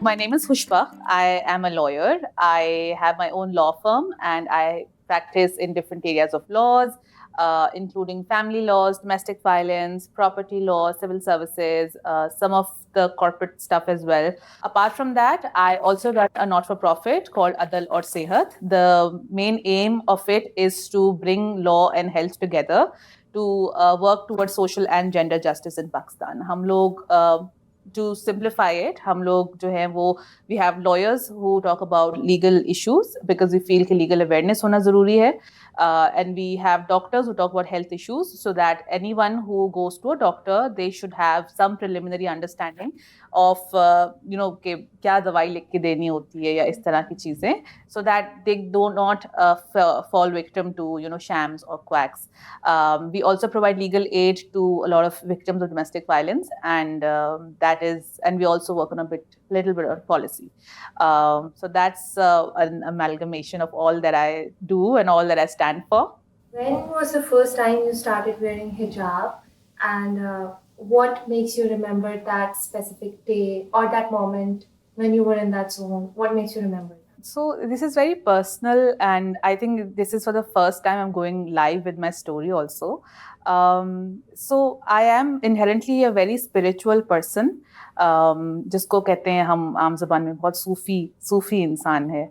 My name is Khushbakht. I am a lawyer. I have my own law firm and I practice in different areas of laws, including family laws, domestic violence, property law, civil services, some of the corporate stuff as well. Apart from that, I also run a not-for-profit called Adal or Sehat. The main aim of it is to bring law and health together to work towards social and gender justice in Pakistan. हम लोग to simplify it, हम लोग जो है वो we have lawyers who talk about legal issues because we feel कि legal awareness होना ज़रूरी है, and we have doctors who talk about health issues so that anyone who goes to a doctor they should have some preliminary understanding of कि क्या दवाई लिख के देनी होती है या इस तरह की चीज़ें so that they do not fall victim to shams or quacks. We also provide legal aid to a lot of victims of domestic violence, and and we also work on little bit of policy. So that's an amalgamation of all that I do and all that I stand for. When was the first time you started wearing hijab, and what makes you remember that specific day or that moment when you were in that zone? What makes you remember that? So this is very personal, and I think this is for the first time I'm going live with my story also. So I am inherently a very spiritual person. जिसको कहते हैं हम आम ज़बान में बहुत सूफी इंसान है.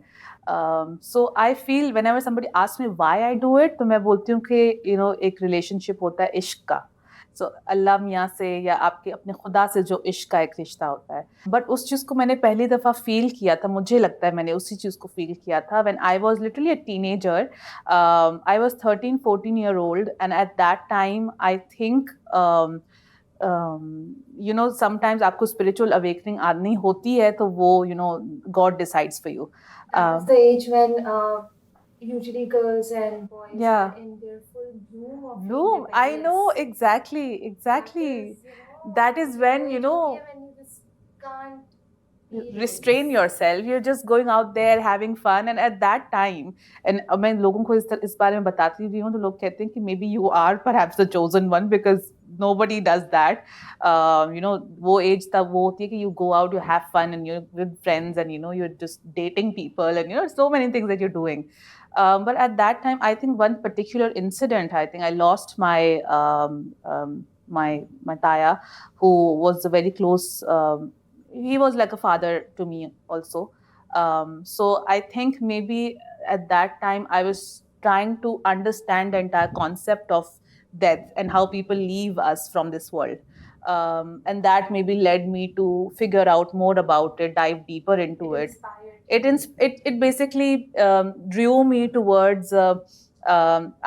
So I feel whenever somebody asks me why I do it, तो मैं बोलती हूँ कि एक relationship होता है इश्क का. So अल्लाह मियाँ से या आपके अपने खुदा से जो इश्क का एक रिश्ता होता है. बट उस चीज़ को मैंने पहली दफ़ा फील किया था, मुझे लगता है मैंने उसी चीज़ को फील किया था when I was literally a teenager. I was 13-14 year old, and at that time I think sometimes आपको spiritual awakening आनी होती है तो वो God decides for you. That's the age when usually girls and boys are in their full bloom of bloom. I know, exactly. That is when when you just can't restrain yourself. You're just going out there having fun, and at that time, and मैं लोगों को इस बारे में बताती भी हूँ तो लोग कहते हैं कि maybe you are perhaps the chosen one because nobody does that. वो age तब वो होती है कि you go out, you have fun, and you're with friends, and you're just dating people, and so many things that you're doing. But at that time, I think one particular incident, I think I lost my my Taya, who was a very close. He was like a father to me also. So I think maybe at that time I was trying to understand the entire concept of death and how people leave us from this world. And that maybe led me to figure out more about it, dive deeper into it. It basically drew me towards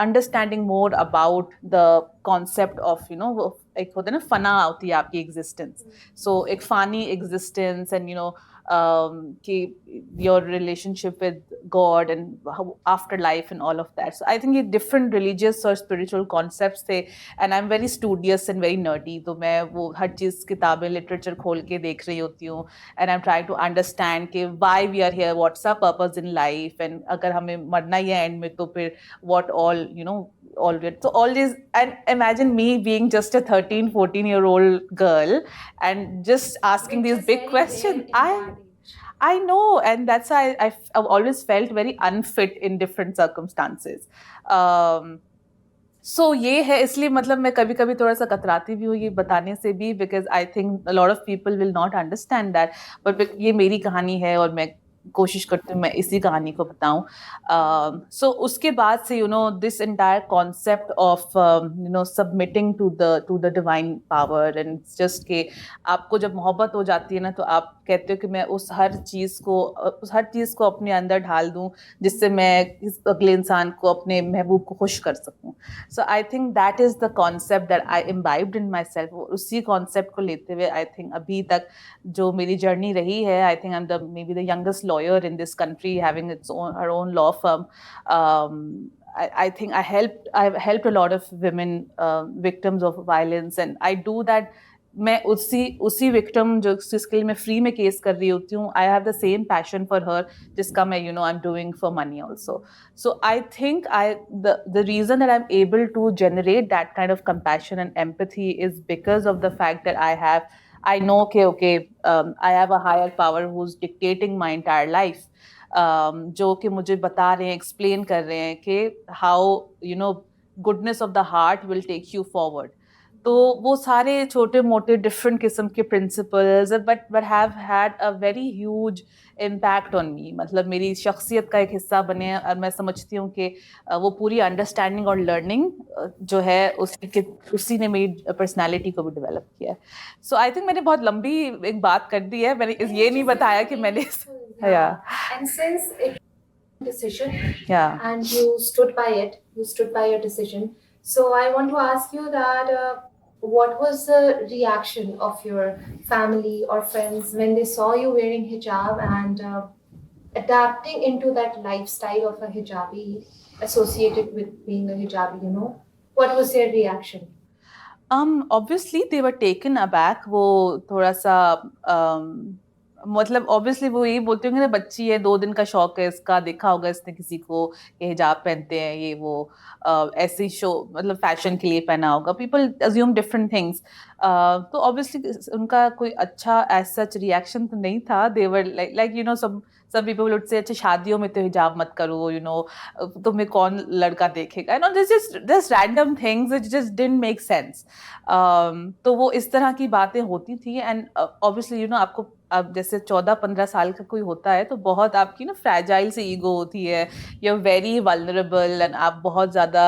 understanding more about the concept of एक होता है ना फना होती है आपकी existence. So एक funny existence, and कि your relationship with God and afterlife and all of that. So I think ये different religious or spiritual concepts थे, and I'm very studious and very nerdy. तो मैं वो हर चीज़ किताबें literature खोल के देख रही होती हूँ, and I'm trying to understand कि why we are here, what's our purpose in life, and अगर हमें मरना ही है end में तो फिर what all so all these, and imagine me being just a 13-14 year old girl and just asking these big questions. I know, and that's why I've always felt very unfit in different circumstances. So ये है, इसलिए मतलब मैं कभी कभी थोड़ा सा कतराती भी हूँ ये बताने से भी, because I think a lot of people will not understand that, but ये मेरी कहानी है और मैं कोशिश करती हूँ मैं इसी कहानी को बताऊं. So उसके बाद से this entire concept of submitting to the divine power, and it's just कि आपको जब मोहब्बत हो जाती है ना तो आप कहते हो कि मैं उस हर चीज़ को अपने अंदर ढाल दूं जिससे मैं इस अगले इंसान को, अपने महबूब को खुश कर सकूं. So I think that is the concept that I imbibed in myself. उसी concept को लेते हुए I think अभी तक जो मेरी जर्नी रही है, I think I'm maybe the youngest lawyer in this country, having her own law firm. I think I've helped a lot of women victims of violence, and I do that. मैं उसी victim जिसके लिए मैं free में case कर रही होती हूँ, I have the same passion for her जिसका मैं I'm doing for money also. So I think the reason that I'm able to generate that kind of compassion and empathy is because of the fact that I have I know कि okay, I have a higher power who's dictating my entire life. जो कि मुझे बता रहे हैं, explain कर रहे हैं कि how you know goodness of the heart will take you forward. तो वो सारे छोटे मोटे डिफरेंट किस्म के principles but have had a very huge impact on me, मतलब मेरी शख्सियत का एक हिस्सा बने हैं। और मैं समझती हूँ कि वो पूरी अंडरस्टैंडिंग और लर्निंग जो है उसी ने मेरी पर्सनालिटी को भी डेवलप किया है। सो आई थिंक मैंने बहुत लंबी एक बात कर दी है, मैंने ये नहीं बताया कि मैंने या And since it decision या and you stood by it, you stood by your decision. So I want to ask you that what was the reaction of your family or friends when they saw you wearing hijab and adapting into that lifestyle of a hijabi associated with being a hijabi, you know? What was their reaction? Obviously they were taken aback. वो थोड़ा सा मतलब obviously वो यही बोलते होंगे ना, बच्ची है, 2 दिन का शौक है इसका, देखा होगा इसने किसी को ये हिजाब पहनते हैं, ये वो ऐसे शो मतलब फैशन के लिए पहना होगा, पीपल अज्यूम डिफरेंट थिंग्स। तो ऑब्वियसली उनका कोई अच्छा एज सच रिएक्शन तो नहीं था। They were like you know some people would say अच्छा शादियों में तो हिजाब मत करो, you know, तुम्हें कौन लड़का देखेगा, you know, this just random things which just didn't make sense. तो वो इस तरह की बातें होती थी एंड ऑब्वियसली यू नो आपको अब जैसे 14-15 साल का कोई होता है तो बहुत आपकी ना फ्रैजाइल सी ईगो होती है, you are very vulnerable and आप बहुत ज़्यादा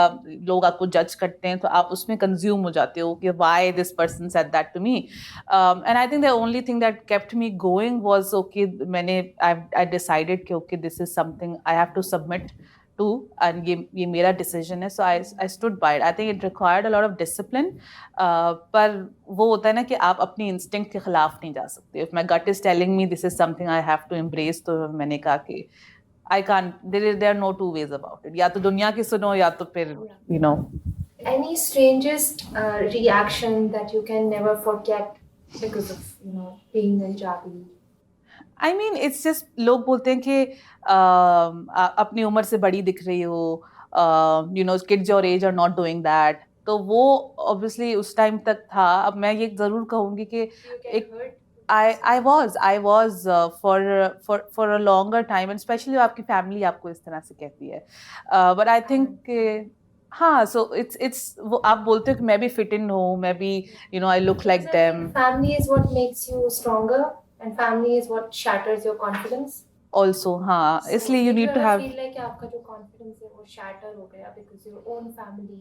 लोग आपको जज करते हैं तो आप उसमें कंज्यूम हो जाते हो कि why this person said that to me. And I think the only thing that kept me going was okay, मैंने आई डिसाइडेड कि okay this is something I have to submit to and ये मेरा decision है, so I stood by it. I think it required a lot of discipline, पर वो होता है ना कि आप अपनी इंस्टिंक्ट के खिलाफ नहीं जा सकते। If my gut is telling me this is something I have to embrace, तो मैंने कहा कि I can't, there are no two ways about it, या तो दुनिया की सुनो या तो फिर you know. Any strangest reaction that you can never forget because of, you know, being a hijabi? I mean it's just लोग बोलते हैं कि अपनी उम्र से बड़ी दिख रही हो, you know kids your age are not doing that, तो वो ऑब्वियसली उस टाइम तक था। अब मैं ये जरूर कहूंगी कि एक I was for a longer time, and especially आपकी फैमिली आपको इस तरह से कहती है, but I think हाँ, so it's वो आप बोलते हो कि मैं भी fit in हूँ, मैं भी you know I look Because like I them think family is what makes you stronger, and family is what shatters your confidence. also, हाँ, So इसलिए you did you need to ever have feel like आपका जो confidence है वो shatter हो गया because your own family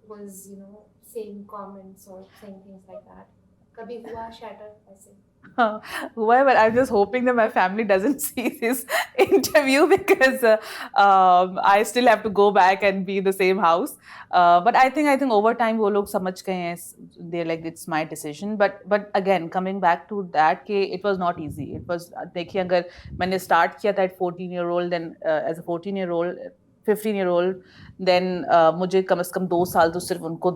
was, you know, saying comments or saying things like that? कभी हुआ shatter ऐसे? Well, I'm just hoping that my family doesn't see this interview because I still have to go back and be in the same house. But I think over time वो लोग समझ गए हैं, they're like it's my decision. But again coming back to that कि it was not easy. It was, देखिए अगर मैंने start किया था at 14-year-old, then as a 14-year-old 15-year-old, then मुझे कम से कम 2 साल तो सिर्फ उनको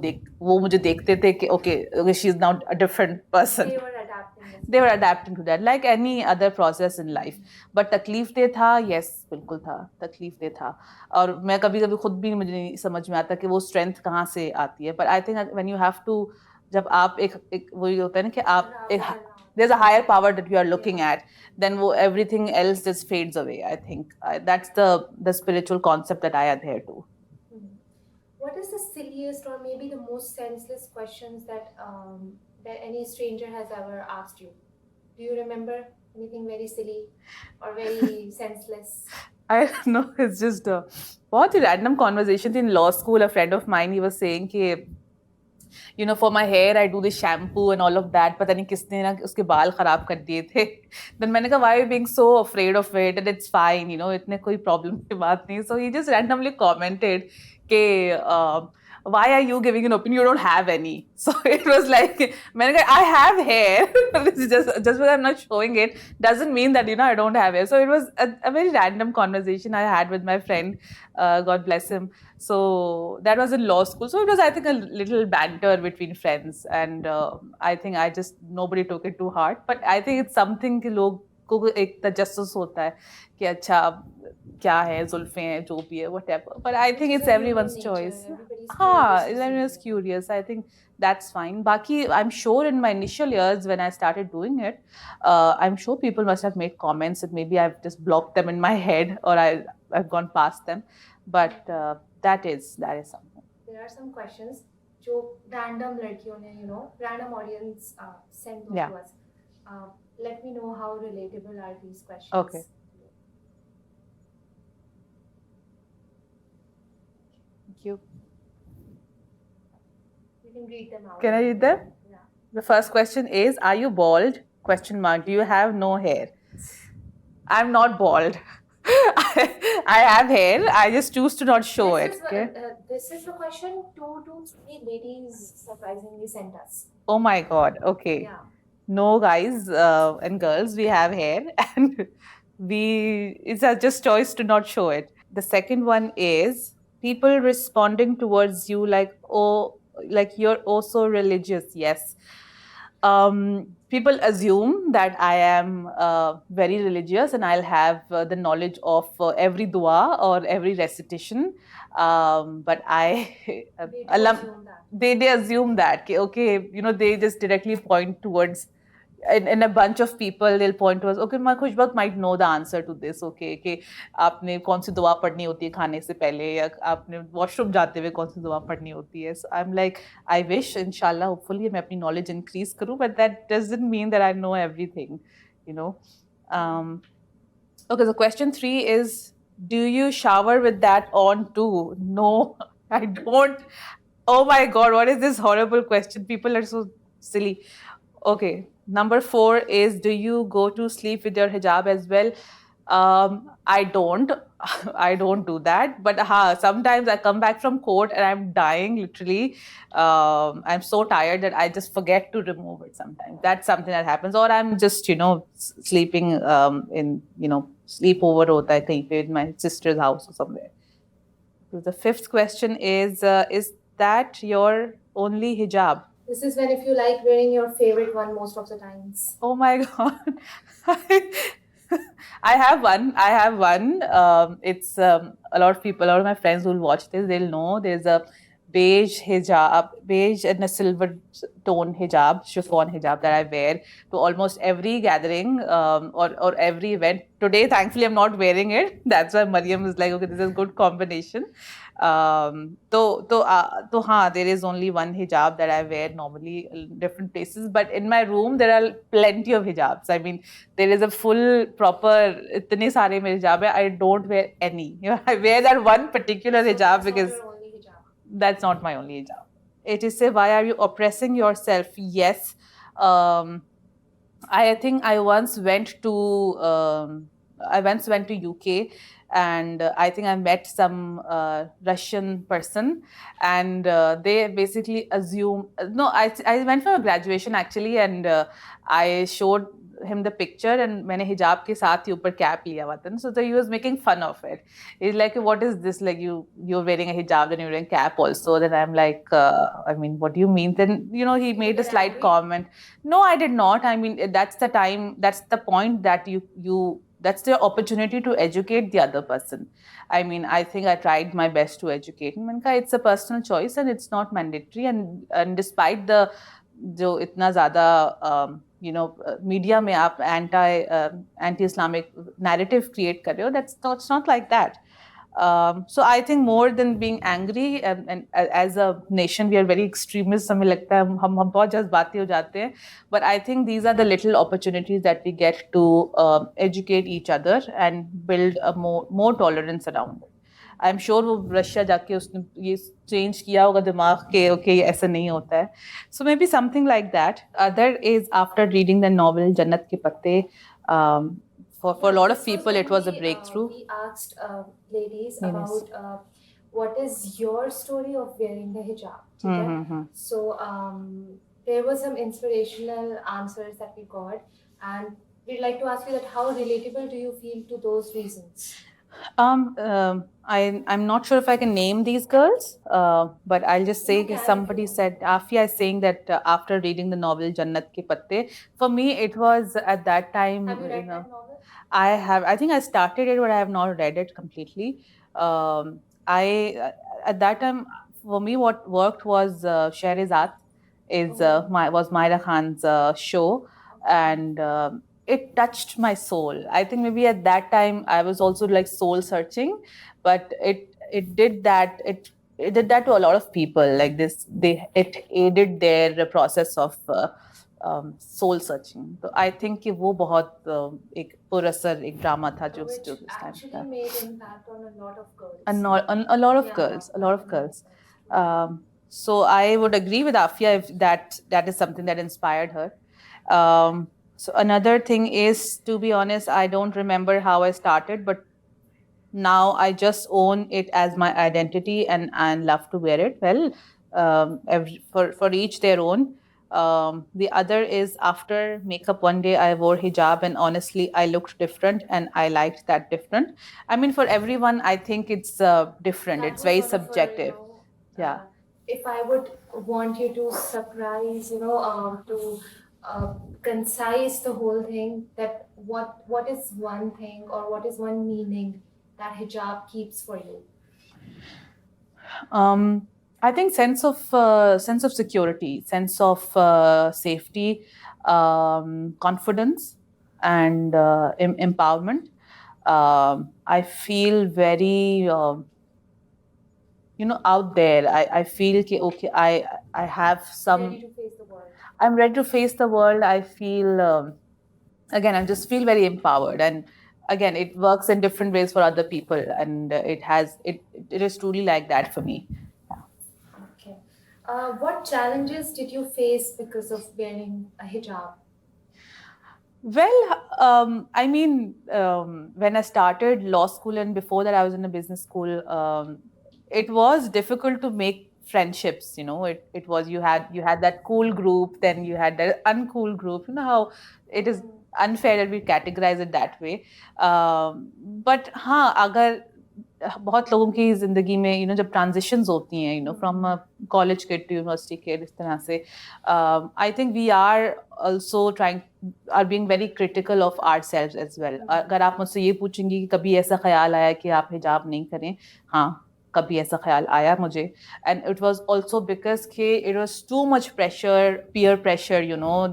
वो मुझे देखते थे कि okay she is now a different person. They were adapting. They were adapting to that like any other process in life. But तकलीफ दे था, yes बिल्कुल था, तकलीफ दे था। और मैं कभी कभी खुद भी मुझे नहीं समझ में आता कि वो स्ट्रेंथ कहाँ से आती है, but I think when you have to, जब आप एक वही होता है ना कि आप एक there's a higher power that you are looking at, then वो everything else just fades away. I think that's the spiritual concept that I adhere to. What is the silliest or maybe the most senseless questions that any stranger has ever asked you? Do you remember anything very silly or very senseless? I don't know, it's just a बहुत ही random conversation in law school. A friend of mine, he was saying कि you know for my hair I do this shampoo and all of that, पता नहीं किसने ना उसके बाल खराब कर दिए थे। then मैंने कहा why are you being so afraid of it, and it's fine, you know इतने कोई problem की बात नहीं। so he just randomly commented कि why are you giving an opinion, you don't have any? so it was like मैंने कहा I have hair this is just because I'm not showing it doesn't mean that you know I don't have hair. so it was a very random conversation I had with my friend, God bless him. So that was in law school, so it was I think a little banter between friends, and I think I just nobody took it too hard, but I think it's something कि लोग को एक तजस्सुस होता है कि अच्छा क्या है जुल्फे हैं जो भी है whatever, but I Which think is it's a human everyone's nature. choice. Everybody's curious हाँ, to see, everyone's curious. I think that's fine. Baki, I'm sure in my initial years when I started doing it, I'm sure people must have made comments and maybe I've just blocked them in my head or I've gone past them, but that is something. There are some questions जो random लड़कियों ने random audience send those Yeah. to us. Let me know how relatable are these questions. Okay. Thank you. You can read them out. Can I read them? Yeah. The first question is, are you bald? Question mark. Do you have no hair? I'm not bald. I have hair. I just choose to not show it. Okay. This is the question 2 to 3 ladies surprisingly sent us. Oh my God. Okay. Yeah. No, guys and girls, we have hair, and it's a just choice to not show it. The second one is people responding towards you like you're oh so religious. Yes. People assume that I am very religious and I'll have the knowledge of every dua or every recitation. But they assume that okay, they just directly point towards in a bunch of people they'll point to us, okay, my Khushbakht might know the answer to this, okay, कि आपने कौन सी दुआ पढ़नी होती है खाने से पहले या आपने वॉशरूम जाते हुए कौन सी दुआ पढ़नी होती है. So I'm like, I wish inshallah hopefully मैं अपनी knowledge increase करूँ, but that doesn't mean that I know everything, you know. Okay, so question 3 is, do you shower with that on too? No, I don't. Oh my God, what is this horrible question? People are so silly. Okay, number 4 is, do you go to sleep with your hijab as well? I don't. I don't do that. But sometimes I come back from court and I'm dying literally. I'm so tired that I just forget to remove it sometimes. That's something that happens. Or I'm just, sleeping in, sleepover hota hai kahin pe in my sister's house or somewhere. So the 5th question is that your only hijab? This is when if you like wearing your favorite one most of the times. Oh my God. I have one. It's a lot of my friends who will watch this, they'll know there's a beige and a silver tone hijab, chiffon hijab that I wear to almost every gathering or every event. Today, thankfully, I'm not wearing it. That's why Mariam is like, okay, this is a good combination. There is only one hijab that I wear normally in different places, but in my room there are plenty of hijabs. I mean, there is a full proper itne sare mere hijab hai. I don't wear any. I wear that one particular hijab because that's not my only hijab. It is say, why are you oppressing yourself? Yes. I think I once went to UK, and I think I met some Russian person, and they basically assume no. I went for a graduation actually, and I showed him the picture, and मैंने hijab के साथ ही ऊपर cap लिया हुआ था. So he was making fun of it. He's like, what is this? Like you're wearing a hijab and you're wearing cap also. Then I'm like, I mean, what do you mean? Then he made a slight comment. No, I did not. I mean, that's the time. That's the point that you. That's the opportunity to educate the other person. I mean, I think I tried my best to educate him. It's a personal choice and it's not mandatory. And despite the जो इतना ज़्यादा media में आप anti Islamic narrative create कर रहे हो, it's not like that. So I think more than being angry, and as a nation we are very extremist, हमें लगता है हम बहुत जज्बाती हो जाते हैं, but I think these are the little opportunities that we get to educate each other and build a more tolerance around it. I am sure वो रशिया जाके उसने ये चेंज किया होगा दिमाग के, ओके ऐसा नहीं होता है. So maybe something like that. Other is after reading the novel Jannat ke पत्ते, for a lot of people it was a breakthrough. We asked ladies about what is your story of wearing the hijab. So there were some inspirational answers that we got, and we'd like to ask you that how relatable do you feel to those reasons? I'm not sure if I can name these girls, but I'll just You say can if you somebody want. said Afia is saying that after reading the novel Jannat Ke Patte, for me it was at that Have time, you read that novel? I have. I think I started it, but I have not read it completely. I at that time for me, what worked was Shahrazad is Oh, my was Myra Khan's show, okay. and it touched my soul. I think maybe at that time I was also like soul searching, but it did that. It did that to a lot of people. Like this, they it aided their process of soul searching तो I think कि वो बहुत एक पुरअसर एक drama था जो Which उस time actually था made impact on a lot of a, girls. no- a lot of Yeah, girls a lot of a lot of girls girls. True. so I would agree with Afia if that is something that inspired her. So another thing is, to be honest, I don't remember how I started, but now I just own it as my identity and love to wear it. Well, for each their own. The other is after makeup one day I wore hijab and honestly I looked different and I liked that different. I mean, for everyone I think it's different. That It's was very sort of a, subjective. Yeah. if I would want you to surprise, to uh, concise the whole thing, that what is one thing or what is one meaning that hijab keeps for you? Um, I think sense of security, sense of safety, confidence, and empowerment. I feel very out there. I feel कि, okay, I have Ready some. to face the world. I'm ready to face the world. I feel again. I just feel very empowered, and again, it works in different ways for other people, and it is truly like that for me. Okay. What challenges did you face because of wearing a hijab? Well, I mean, when I started law school and before that, I was in a business school. It was difficult to make friendships. It was you had that cool group, then you had that uncool group. You know how it is unfair that we categorize it that way. But हाँ, अगर बहुत लोगों की ज़िंदगी में जब transitions होती हैं from college kid to university kid इस तरह से I think we are also trying or being very critical of ourselves as well. अगर आप मुझसे ये पूछेंगी कि कभी ऐसा ख्याल आया कि आप हिजाब नहीं करें, हाँ, कभी ऐसा ख्याल आया मुझे. And it was also because के it was too much pressure, peer pressure,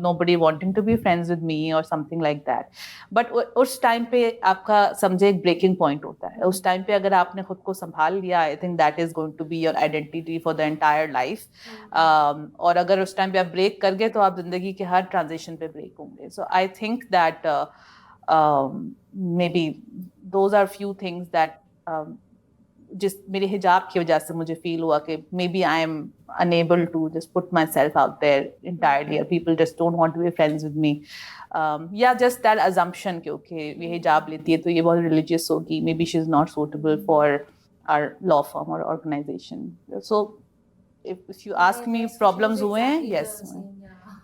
nobody wanting to be friends with me और समथिंग लाइक दैट. बट उस टाइम पे आपका समझे एक ब्रेकिंग पॉइंट होता है. उस टाइम पे अगर आपने खुद को संभाल लिया, I think that is going to be your identity for the entire life. और अगर उस टाइम पे आप ब्रेक कर गए तो आप जिंदगी के हर ट्रांजिशन पे ब्रेक होंगे. So I think that maybe those are few things that जिस मेरे हिजाब की वजह से मुझे फील हुआ कि maybe I am unable to just put myself out there entirely, or people just don't want to be friends with me. Yeah, just that assumption कि okay, ये हिजाब लेती है तो ये बहुत religious होगी, maybe she's not suitable for our law firm or organization. So if you ask me, My situation was problems हुए हैं, exactly yes. the same. Yeah.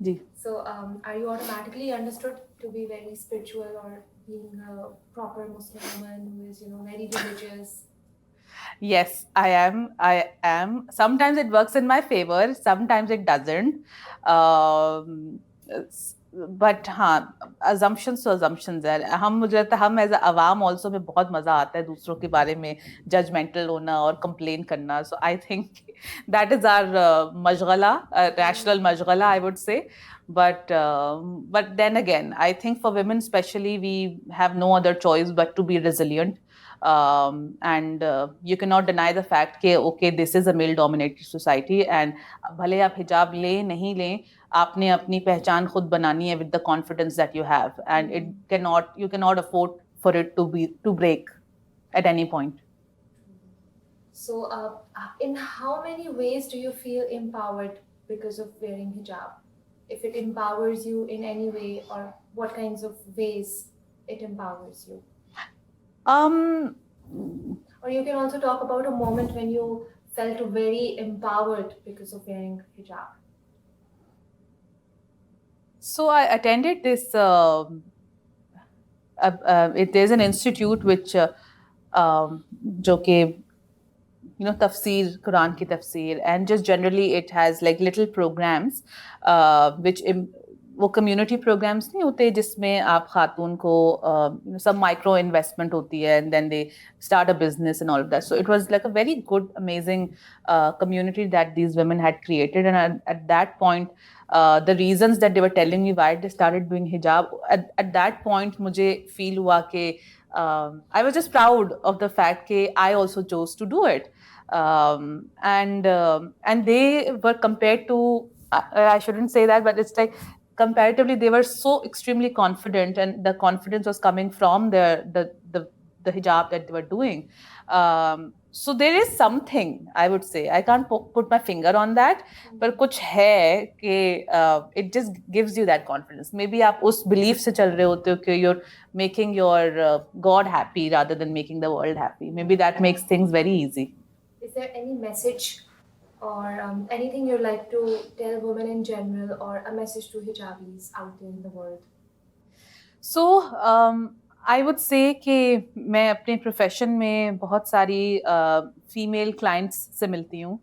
जी. So, are you automatically understood to be very spiritual or being a proper Muslim woman who is, very religious? Yes, I am. Sometimes it works in my favor, sometimes it doesn't. But हाँ, assumptions तो assumptions है. मुझे लगता है हम as अवाम also में बहुत मजा आता है दूसरों के बारे में जजमेंटल होना और कंप्लेन करना. So I think that is our मशगला, नेशनल मशगला, I would say. But then again, I think for women especially, we have no other choice but to be resilient. And you cannot deny the fact कि okay, this is a male dominated society, and भले आप हिजाब लें नहीं लें, आपने अपनी पहचान खुद बनानी है with the confidence that you have, and you cannot afford for it to break at any point. So, in how many ways do you feel empowered because of wearing hijab? If it empowers you in any way, or what kinds of ways it empowers you? Um, Or you can also talk about a moment when you felt very empowered because of wearing hijab. so I attended this. There's an institute which जो कि tafsir, Quran ki tafsir, and just generally it has like little programs which वो community programmes नहीं होते जिसमें आप खातून को सब micro investment होती है and then they start a business and all of that. So it was like a very good amazing community that these women had created. And at that point, the reasons that they were telling me why they started doing hijab, at that point मुझे feel हुआ कि I was just proud of the fact that I also chose to do it. And they were compared to, I shouldn't say that, but it's like comparatively they were so extremely confident, and the confidence was coming from the hijab that they were doing. So there is something, I would say, I can't put my finger on that, but कुछ है कि it just gives you that confidence. Maybe आप उस belief से चल रहे होते हो कि you're making your God happy rather than making the world happy. Maybe that makes things very easy. Is there any message or anything you'd like to tell women in general, or a message to hijabis out there in the world? So I would say कि मैं अपने profession में बहुत सारी female clients से मिलती हूँ,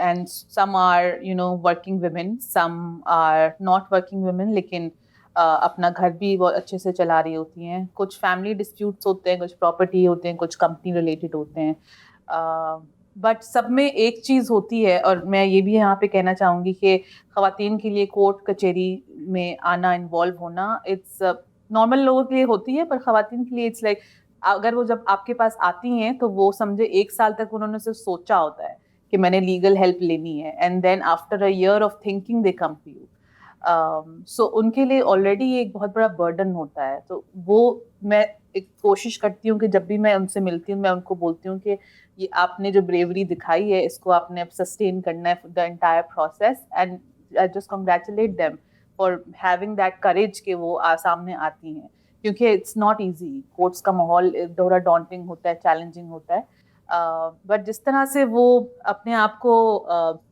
and some are working women, some are not working women, लेकिन अपना घर भी बहुत अच्छे से चला रही होती हैं. कुछ फैमिली डिस्प्यूट्स होते हैं, कुछ प्रॉपर्टी होते हैं, कुछ कंपनी रिलेटेड होते हैं, बट सब में एक चीज़ होती है. और मैं ये भी यहाँ पे कहना चाहूँगी कि ख़वातीन के लिए कोर्ट कचहरी में आना, इन्वॉल्व होना, इट्स नॉर्मल लोगों के लिए होती है, पर ख़वातीन के लिए इट्स लाइक अगर वो जब आपके पास आती हैं तो वो समझे 1 साल तक उन्होंने सिर्फ सोचा होता है कि मैंने लीगल हेल्प लेनी है, and then after a year of thinking they come to you. So उनके लिए ऑलरेडी ये एक बहुत बड़ा बर्डन होता है. तो वो मैं एक कोशिश करती हूँ कि जब भी मैं उनसे मिलती हूँ मैं उनको बोलती हूँ कि ये आपने जो ब्रेवरी दिखाई है इसको आपने अब सस्टेन करना है the entire process, and I just congratulate them for having that courage कि वो सामने आती हैं, क्योंकि इट्स नॉट ईजी. कोर्ट्स का माहौल थोड़ा डॉन्टिंग होता है, चैलेंजिंग होता है, बट जिस तरह से वो अपने आप को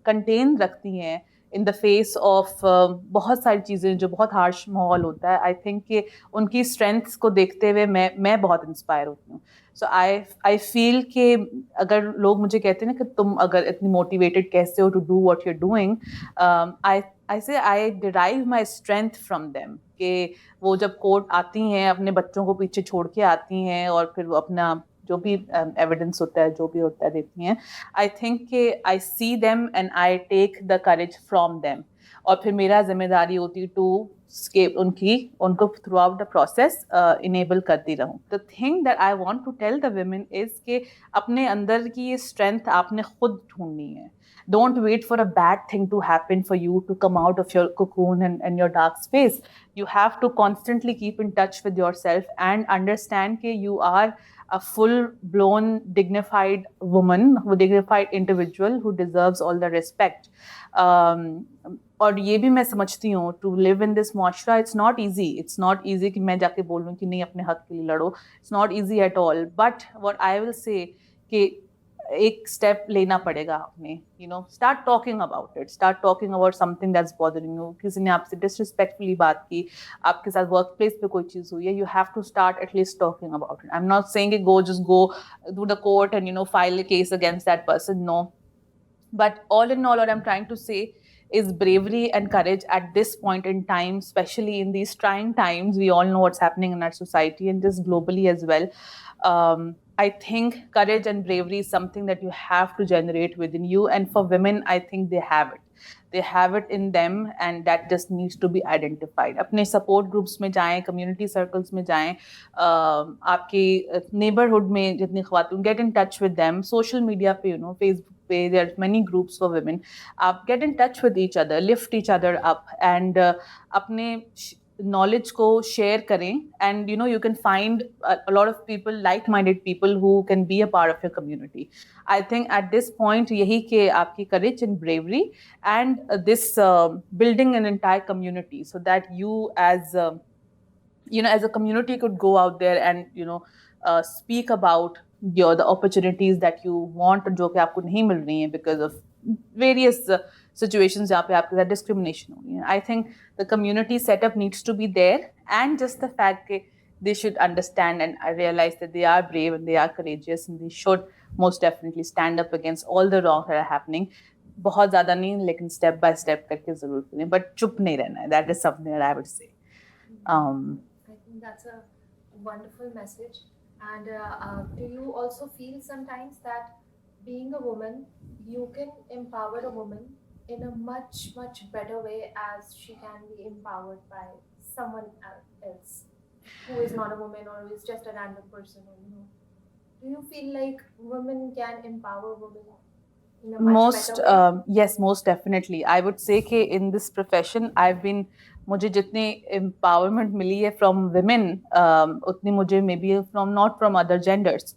कंटेन रखती हैं इन द फेस ऑफ बहुत सारी चीज़ें जो बहुत हार्श माहौल होता है, आई थिंक कि उनकी स्ट्रेंथ्स को देखते हुए मैं बहुत इंस्पायर होती हूँ. सो आई फील कि अगर लोग मुझे कहते हैं ना कि तुम अगर इतनी मोटिवेटेड कैसे हो to do what you are doing, I say I derive my strength from them. कि वो जब कोर्ट आती हैं अपने बच्चों को पीछे छोड़ के आती हैं और फिर वो अपना जो भी एविडेंस होता है, जो भी होता है, देती हैं. आई थिंक कि I see them and I take the courage from them, और फिर मेरा जिम्मेदारी होती है टू उनको throughout the process enable करती रहूँ. The thing that I want to tell the women is कि अपने अंदर की ये स्ट्रेंथ आपने खुद ढूंढनी है. Don't wait for a bad thing to happen for you to come out of your cocoon and your dark space. You have to constantly keep in touch with yourself and understand that you are a full-blown, dignified woman, a dignified individual who deserves all the respect. और ये भी मैं समझती हूँ to live in this मुआशरा it's not easy. It's not easy कि मैं जाके बोलूँ कि नहीं अपने हक के लिए लड़ो. It's not easy at all. But what I will say कि एक स्टेप लेना पड़ेगा आपने. Start talking about it, start talking about something that's bothering you. किसी ने आपसे डिसरिस्पेक्टफुली बात की, आपके साथ वर्क प्लेस पे कोई चीज़ हुई है, you have to start at least talking about it. I am not saying go to the court and file a case against that person. No. But all in all, what I'm trying to say is bravery and courage at this point in time, especially in these trying times. We all know what's happening in our society and just globally as well. I think courage and bravery is something that you have to generate within you. And for women, I think they have it. They have it in them, and that just needs to be identified. अपने support groups में जाएं, community circles में जाएं, आपकी neighborhood में जितनी ख़वातीन, get in touch with them. Social media पे, Facebook पे, there are many groups for women. आप get in touch with each other, lift each other up, and अपने knowledge को share करें, and you can find a lot of people, like-minded people who can be a part of your community. I think at this point यही कि आपकी courage and bravery and this building an entire community so that you as as a community could go out there and speak about the opportunities that you want जो कि आपको नहीं मिल रही हैं because of various situations जहाँ पे आपके साथ discrimination हो रही है. I think the community setup needs to be there, and just the fact that they should understand and realize that they are brave and they are courageous and they should most definitely stand up against all the wrong that are happening. बहुत ज़्यादा नहीं लेकिन step by step करके ज़रूर करें, but चुप नहीं रहना है. That is something that I would say. I think that's a wonderful message. And do you also feel sometimes that being a woman, you can empower a woman in a much, much better way as she can be empowered by someone else who is not a woman or who is just a random person? Or, do you feel like women can empower women in a much better way? Yes, most definitely. I would say कि in this profession I've been, मुझे जितनी empowerment मिली है from women, उतनी मुझे maybe from not from other genders.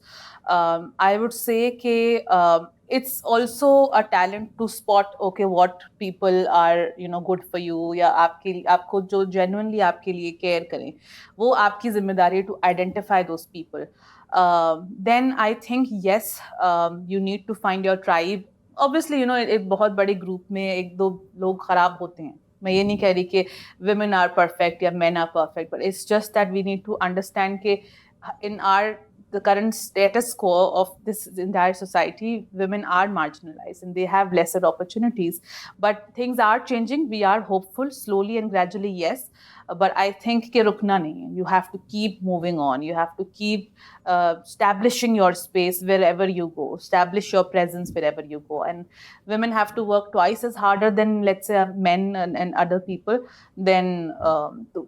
I would say कि it's also a talent to spot okay what people are good for you, या आपको जो genuinely आपके लिए care करें, वो आपकी जिम्मेदारी है to identify those people. Then I think yes, you need to find your tribe. Obviously एक बहुत बड़े ग्रुप में एक दो लोग खराब होते हैं. मैं ये नहीं कह रही कि women are perfect या men are perfect, but it's just that we need to understand कि in the current status quo of this entire society, women are marginalized and they have lesser opportunities. But things are changing. We are hopeful, slowly and gradually, yes. But I think कि रुकना नहीं है. You have to keep moving on. You have to keep establishing your space wherever you go. Establish your presence wherever you go. And women have to work twice as harder than, let's say, men and other people. Then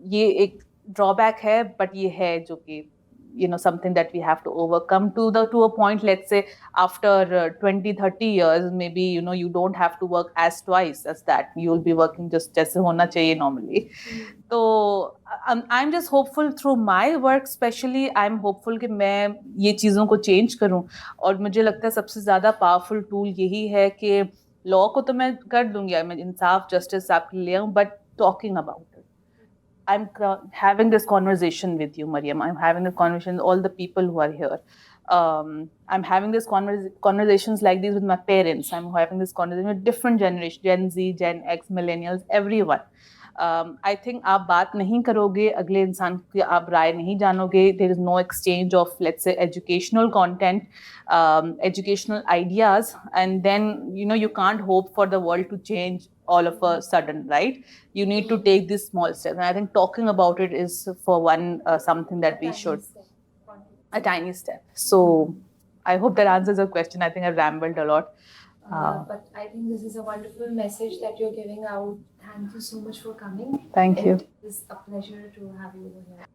ये एक drawback है, but ये है जो कि something that we have to overcome to a point. Let's say after 20-30 years, maybe you don't have to work as twice as that. You'll be working just जैसे होना चाहिए normally. So I'm just hopeful through my work, especially I'm hopeful कि मैं ये चीज़ों को change करूँ. और मुझे लगता है सबसे ज़्यादा powerful tool यही है कि law को तो मैं कर दूंगी, मैं इंसाफ justice आपके लिए हूँ, but talking about it. I'm having this conversation with you, Mariam. I'm having a conversation with all the people who are here. I'm having this conversations like these with my parents. I'm having this conversation with different generations, Gen Z, Gen X, millennials, everyone. I think आप बात नहीं करोगे, अगले इंसान की आप राय नहीं जानोगे. There is no exchange of, let's say, educational content, educational ideas, and then you can't hope for the world to change all of a sudden, right? You need to take these small steps, and I think talking about it is for one something that we should. A tiny step. So I hope that answers your question. I think I've rambled a lot. But I think this is a wonderful message that you're giving out. Thank you so much for coming. Thank you. It is a pleasure to have you over here.